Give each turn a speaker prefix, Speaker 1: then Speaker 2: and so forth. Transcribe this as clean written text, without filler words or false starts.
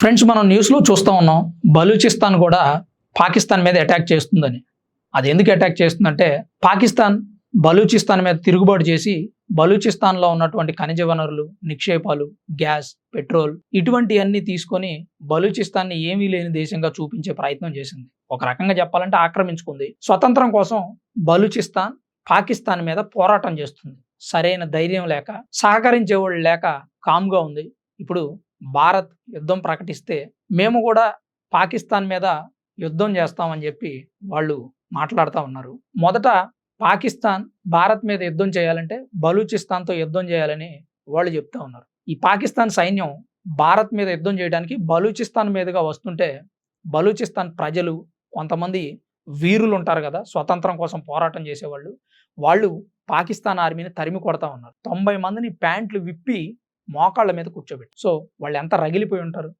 Speaker 1: Friends, మనం న్యూస్లో చూస్తూ ఉన్నాం, బలూచిస్తాన్ కూడా పాకిస్తాన్ మీద అటాక్ చేస్తుందని. అది ఎందుకు అటాక్ చేస్తుందంటే, పాకిస్తాన్ బలూచిస్తాన్ మీద తిరుగుబాటు చేసి బలూచిస్తాన్లో ఉన్నటువంటి ఖనిజ వనరులు, నిక్షేపాలు, గ్యాస్, పెట్రోల్ ఇటువంటివన్నీ తీసుకొని బలూచిస్తాన్ని ఏమీ లేని దేశంగా చూపించే ప్రయత్నం చేసింది. ఒక రకంగా చెప్పాలంటే ఆక్రమించుకుంది. స్వతంత్రం కోసం బలూచిస్తాన్ పాకిస్తాన్ మీద పోరాటం చేస్తుంది. సరైన ధైర్యం లేక, సహకరించేవాళ్ళు లేక కామ్గా ఉంది. ఇప్పుడు భారత్ యుద్ధం ప్రకటిస్తే మేము కూడా పాకిస్తాన్ మీద యుద్ధం చేస్తామని చెప్పి వాళ్ళు మాట్లాడుతూ ఉన్నారు. మొదట పాకిస్తాన్ భారత్ మీద యుద్ధం చేయాలంటే బలూచిస్తాన్తో యుద్ధం చేయాలని వాళ్ళు చెప్తా ఉన్నారు. ఈ పాకిస్తాన్ సైన్యం భారత్ మీద యుద్ధం చేయడానికి బలూచిస్తాన్ మీదుగా వస్తుంటే, బలూచిస్తాన్ ప్రజలు, కొంతమంది వీరులు ఉంటారు కదా, స్వతంత్రం కోసం పోరాటం చేసేవాళ్ళు, వాళ్ళు పాకిస్తాన్ ఆర్మీని తరిమి కొడతా ఉన్నారు. 90 మందిని ప్యాంట్లు విప్పి మోకాళ్ళ మీద కూర్చోబెట్టి. సో వాళ్ళు ఎంత రగిలిపోయి ఉంటారు.